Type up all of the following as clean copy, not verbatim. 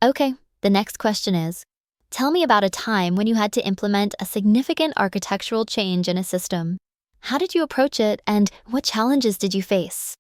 Okay, the next question is, tell me about a time when you had to implement a significant architectural change in a system. How did you approach it, and what challenges did you face?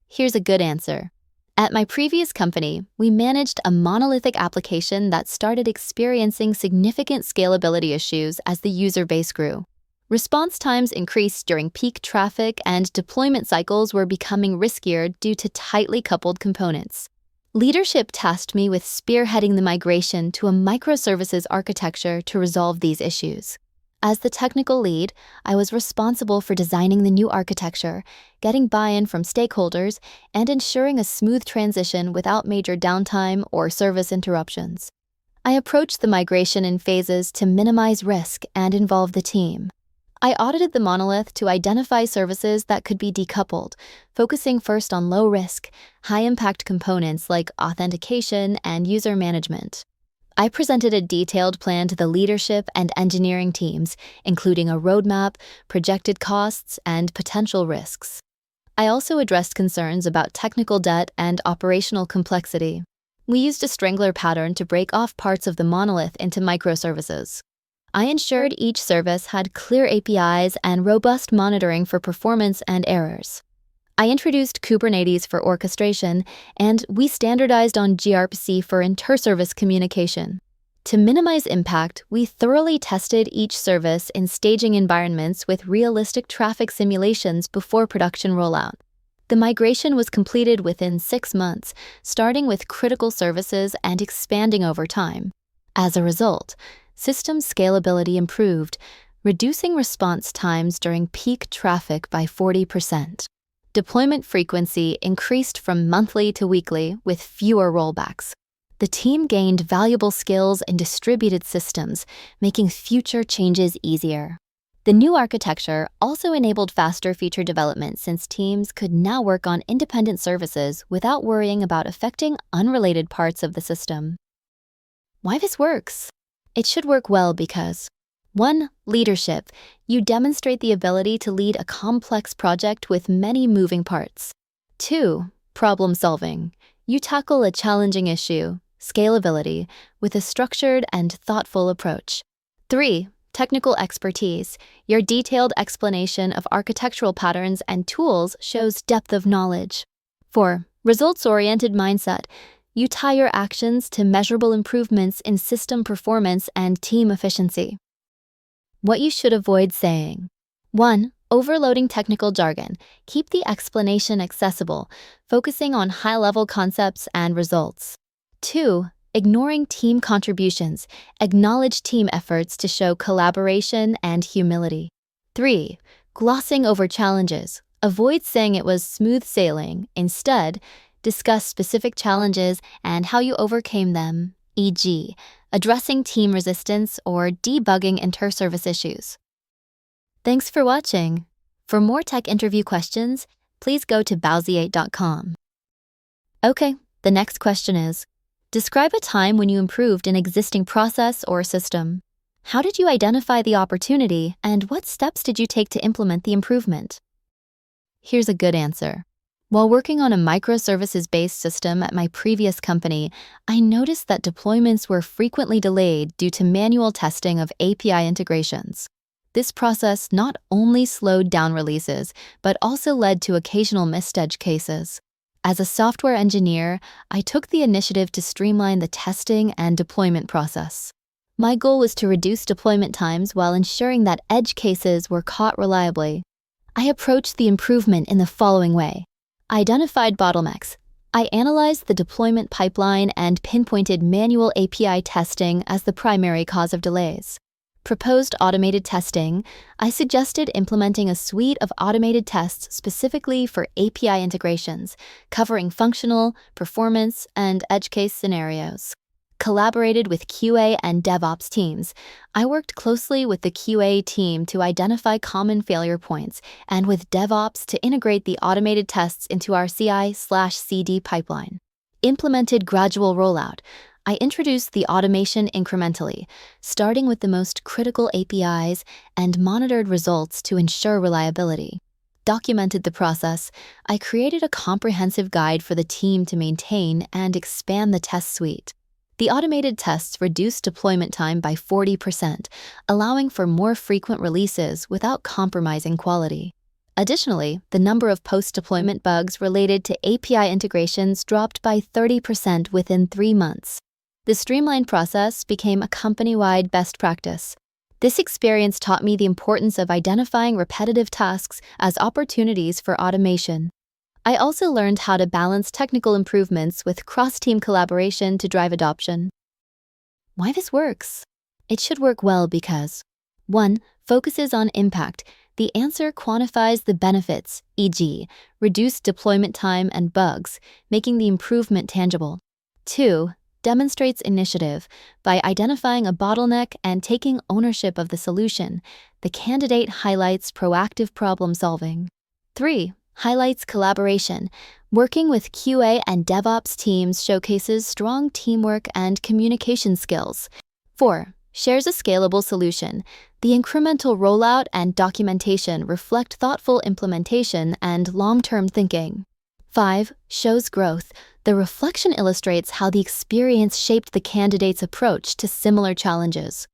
Here's a good answer. At my previous company, we managed a monolithic application that started experiencing significant scalability issues as the user base grew. Response times increased during peak traffic, and deployment cycles were becoming riskier due to tightly coupled components. Leadership tasked me with spearheading the migration to a microservices architecture to resolve these issues. As the technical lead, I was responsible for designing the new architecture, getting buy-in from stakeholders, and ensuring a smooth transition without major downtime or service interruptions. I approached the migration in phases to minimize risk and involve the team. I audited the monolith to identify services that could be decoupled, focusing first on low-risk, high-impact components like authentication and user management. I presented a detailed plan to the leadership and engineering teams, including a roadmap, projected costs, and potential risks. I also addressed concerns about technical debt and operational complexity. We used a strangler pattern to break off parts of the monolith into microservices. I ensured each service had clear APIs and robust monitoring for performance and errors. I introduced Kubernetes for orchestration, and we standardized on gRPC for inter-service communication. To minimize impact, we thoroughly tested each service in staging environments with realistic traffic simulations before production rollout. The migration was completed within 6 months, starting with critical services and expanding over time. As a result, system scalability improved, reducing response times during peak traffic by 40%. Deployment frequency increased from monthly to weekly with fewer rollbacks. The team gained valuable skills in distributed systems, making future changes easier. The new architecture also enabled faster feature development since teams could now work on independent services without worrying about affecting unrelated parts of the system. Why this works? It should work well because 1. Leadership. You demonstrate the ability to lead a complex project with many moving parts. 2. Problem solving. You tackle a challenging issue, scalability, with a structured and thoughtful approach. 3. Technical expertise. Your detailed explanation of architectural patterns and tools shows depth of knowledge. 4. Results-oriented mindset. You tie your actions to measurable improvements in system performance and team efficiency. What you should avoid saying. 1. Overloading technical jargon. Keep the explanation accessible, focusing on high-level concepts and results. 2. Ignoring team contributions. Acknowledge team efforts to show collaboration and humility. 3. Glossing over challenges. Avoid saying it was smooth sailing. Instead, discuss specific challenges and how you overcame them, e.g., addressing team resistance or debugging inter-service issues. Thanks for watching. For more tech interview questions, please go to bowsiate.com. Okay, the next question is, describe a time when you improved an existing process or system. How did you identify the opportunity, and what steps did you take to implement the improvement? Here's a good answer. While working on a microservices-based system at my previous company, I noticed that deployments were frequently delayed due to manual testing of API integrations. This process not only slowed down releases, but also led to occasional missed edge cases. As a software engineer, I took the initiative to streamline the testing and deployment process. My goal was to reduce deployment times while ensuring that edge cases were caught reliably. I approached the improvement in the following way. I identified bottlenecks. I analyzed the deployment pipeline and pinpointed manual API testing as the primary cause of delays. Proposed automated testing. I suggested implementing a suite of automated tests specifically for API integrations, covering functional, performance, and edge case scenarios. Collaborated with QA and DevOps teams. I worked closely with the QA team to identify common failure points and with DevOps to integrate the automated tests into our CI/CD pipeline. Implemented gradual rollout. I introduced the automation incrementally, starting with the most critical APIs and monitored results to ensure reliability. Documented the process. I created a comprehensive guide for the team to maintain and expand the test suite. The automated tests reduced deployment time by 40%, allowing for more frequent releases without compromising quality. Additionally, the number of post-deployment bugs related to API integrations dropped by 30% within 3 months. The streamlined process became a company-wide best practice. This experience taught me the importance of identifying repetitive tasks as opportunities for automation. I also learned how to balance technical improvements with cross-team collaboration to drive adoption. Why this works? It should work well because 1. Focuses on impact. The answer quantifies the benefits, e.g., reduced deployment time and bugs, making the improvement tangible. 2. Demonstrates initiative. By identifying a bottleneck and taking ownership of the solution, the candidate highlights proactive problem solving. 3. Highlights collaboration. Working with QA and DevOps teams showcases strong teamwork and communication skills. 4. Shares a scalable solution. The incremental rollout and documentation reflect thoughtful implementation and long-term thinking. 5. Shows growth. The reflection illustrates how the experience shaped the candidate's approach to similar challenges.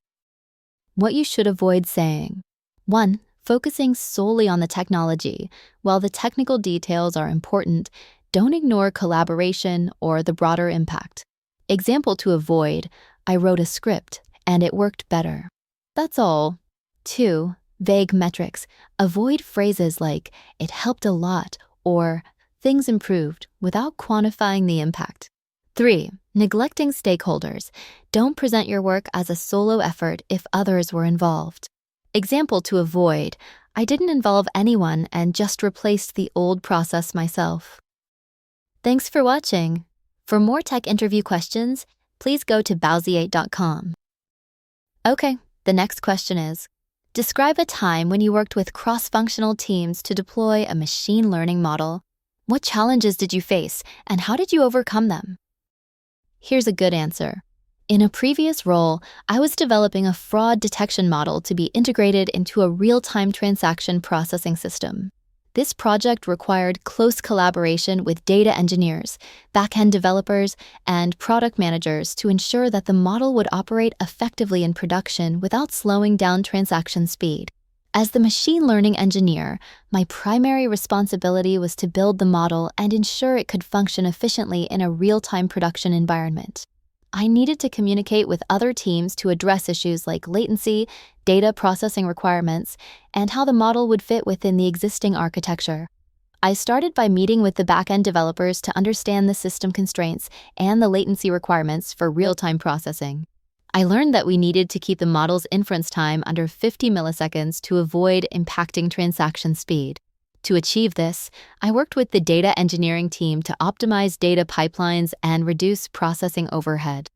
What you should avoid saying. 1. Focusing solely on the technology. While the technical details are important, don't ignore collaboration or the broader impact. Example to avoid: I wrote a script and it worked better. That's all. 2. Vague metrics. Avoid phrases like, it helped a lot, or things improved, without quantifying the impact. 3. Neglecting stakeholders. Don't present your work as a solo effort if others were involved. Example to avoid: I didn't involve anyone and just replaced the old process myself. Thanks for watching. For more tech interview questions, please go to bowsiate.com. Okay, the next question is, describe a time when you worked with cross-functional teams to deploy a machine learning model. What challenges did you face, and how did you overcome them? Here's a good answer. In a previous role, I was developing a fraud detection model to be integrated into a real-time transaction processing system. This project required close collaboration with data engineers, back-end developers, and product managers to ensure that the model would operate effectively in production without slowing down transaction speed. As the machine learning engineer, my primary responsibility was to build the model and ensure it could function efficiently in a real-time production environment. I needed to communicate with other teams to address issues like latency, data processing requirements, and how the model would fit within the existing architecture. I started by meeting with the back-end developers to understand the system constraints and the latency requirements for real-time processing. I learned that we needed to keep the model's inference time under 50 milliseconds to avoid impacting transaction speed. To achieve this, I worked with the data engineering team to optimize data pipelines and reduce processing overhead.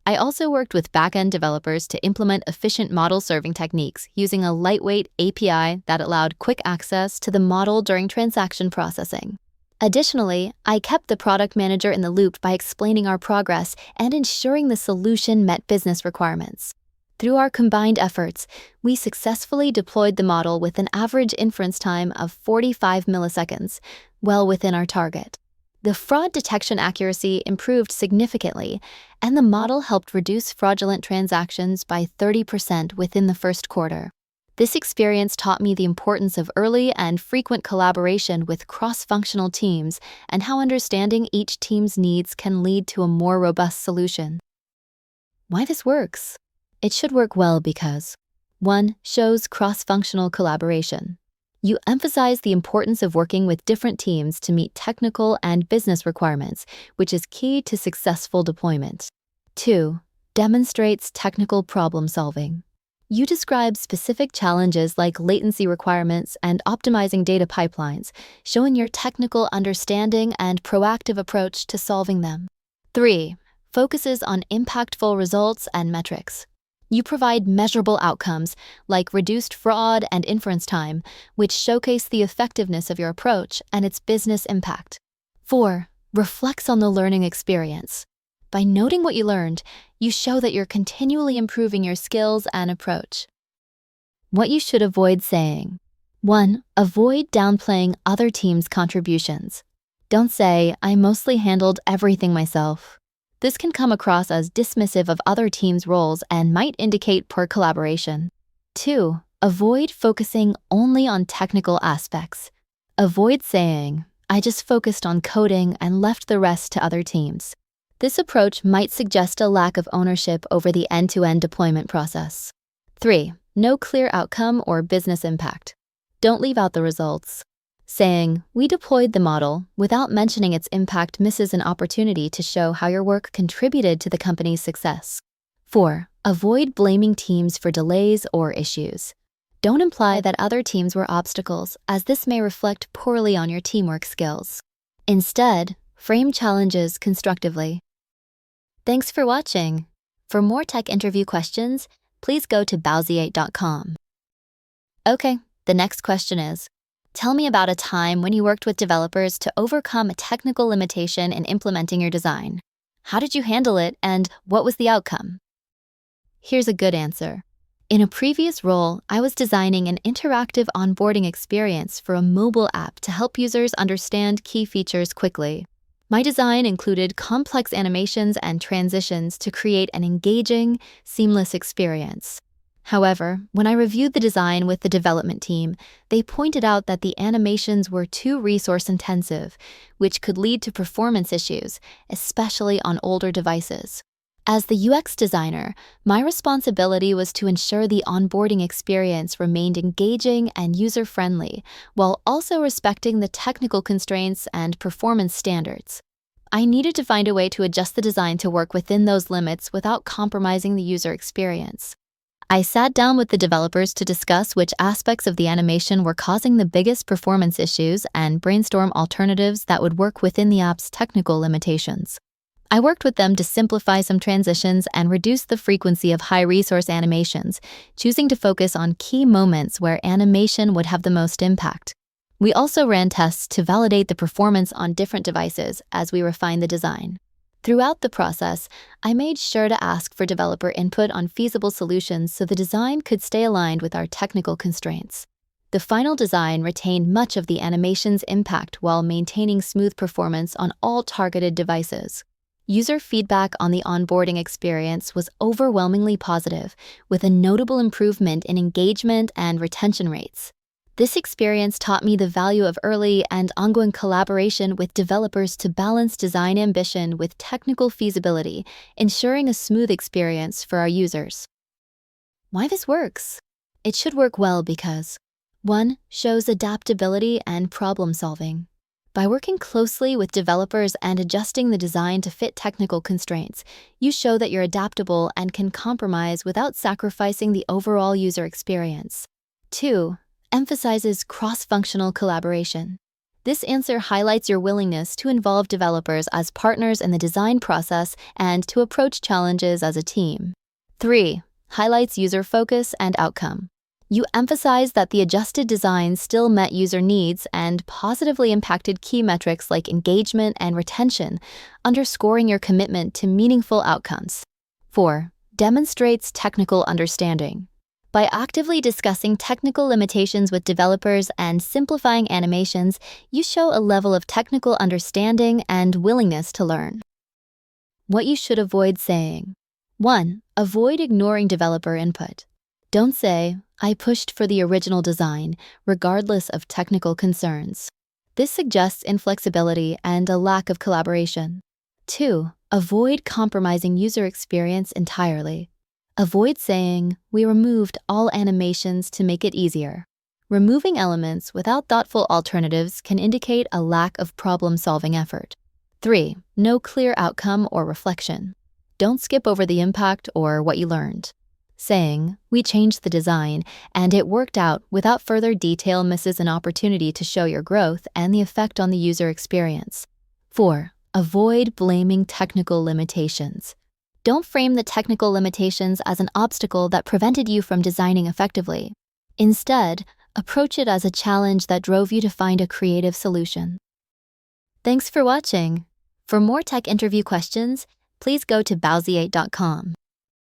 I also worked with back-end developers to implement efficient model serving techniques using a lightweight API that allowed quick access to the model during transaction processing. Additionally, I kept the product manager in the loop by explaining our progress and ensuring the solution met business requirements. Through our combined efforts, we successfully deployed the model with an average inference time of 45 milliseconds, well within our target. The fraud detection accuracy improved significantly, and the model helped reduce fraudulent transactions by 30% within the first quarter. This experience taught me the importance of early and frequent collaboration with cross-functional teams and how understanding each team's needs can lead to a more robust solution. Why this works? It should work well because 1. Shows cross-functional collaboration. You emphasize the importance of working with different teams to meet technical and business requirements, which is key to successful deployment. 2. Demonstrates technical problem solving. You describe specific challenges like latency requirements and optimizing data pipelines, showing your technical understanding and proactive approach to solving them. 3. Focuses on impactful results and metrics. You provide measurable outcomes like reduced fraud and inference time, which showcase the effectiveness of your approach and its business impact. 4. Reflects on the learning experience. By noting what you learned, you show that you're continually improving your skills and approach. What you should avoid saying. 1. Avoid downplaying other teams' contributions. Don't say, I mostly handled everything myself. This can come across as dismissive of other teams' roles and might indicate poor collaboration. 2. Avoid focusing only on technical aspects. Avoid saying, "I just focused on coding and left the rest to other teams." This approach might suggest a lack of ownership over the end-to-end deployment process. 3. No clear outcome or business impact. Don't leave out the results. Saying, "We deployed the model," without mentioning its impact misses an opportunity to show how your work contributed to the company's success. 4. Avoid blaming teams for delays or issues. Don't imply that other teams were obstacles, as this may reflect poorly on your teamwork skills. Instead, frame challenges constructively. Thanks for watching. For more tech interview questions, please go to bowsiate.com. Okay, the next question is, tell me about a time when you worked with developers to overcome a technical limitation in implementing your design. How did you handle it, and what was the outcome? Here's a good answer. In a previous role, I was designing an interactive onboarding experience for a mobile app to help users understand key features quickly. My design included complex animations and transitions to create an engaging, seamless experience. However, when I reviewed the design with the development team, they pointed out that the animations were too resource-intensive, which could lead to performance issues, especially on older devices. As the UX designer, my responsibility was to ensure the onboarding experience remained engaging and user-friendly, while also respecting the technical constraints and performance standards. I needed to find a way to adjust the design to work within those limits without compromising the user experience. I sat down with the developers to discuss which aspects of the animation were causing the biggest performance issues and brainstorm alternatives that would work within the app's technical limitations. I worked with them to simplify some transitions and reduce the frequency of high-resource animations, choosing to focus on key moments where animation would have the most impact. We also ran tests to validate the performance on different devices as we refined the design. Throughout the process, I made sure to ask for developer input on feasible solutions so the design could stay aligned with our technical constraints. The final design retained much of the animation's impact while maintaining smooth performance on all targeted devices. User feedback on the onboarding experience was overwhelmingly positive, with a notable improvement in engagement and retention rates. This experience taught me the value of early and ongoing collaboration with developers to balance design ambition with technical feasibility, ensuring a smooth experience for our users. Why this works? It should work well because 1. Shows adaptability and problem solving. By working closely with developers and adjusting the design to fit technical constraints, you show that you're adaptable and can compromise without sacrificing the overall user experience. 2. Emphasizes cross-functional collaboration. This answer highlights your willingness to involve developers as partners in the design process and to approach challenges as a team. 3. Highlights user focus and outcome. You emphasize that the adjusted design still met user needs and positively impacted key metrics like engagement and retention, underscoring your commitment to meaningful outcomes. 4. Demonstrates technical understanding. By actively discussing technical limitations with developers and simplifying animations, you show a level of technical understanding and willingness to learn. What you should avoid saying. 1. Avoid ignoring developer input. Don't say, "I pushed for the original design," regardless of technical concerns. This suggests inflexibility and a lack of collaboration. 2. Avoid compromising user experience entirely. Avoid saying, "We removed all animations to make it easier." Removing elements without thoughtful alternatives can indicate a lack of problem-solving effort. 3. No clear outcome or reflection. Don't skip over the impact or what you learned. Saying, "We changed the design, and it worked out," without further detail misses an opportunity to show your growth and the effect on the user experience. 4. Avoid blaming technical limitations. Don't frame the technical limitations as an obstacle that prevented you from designing effectively. Instead, approach it as a challenge that drove you to find a creative solution. Thanks for watching. For more tech interview questions, please go to bowsiate.com.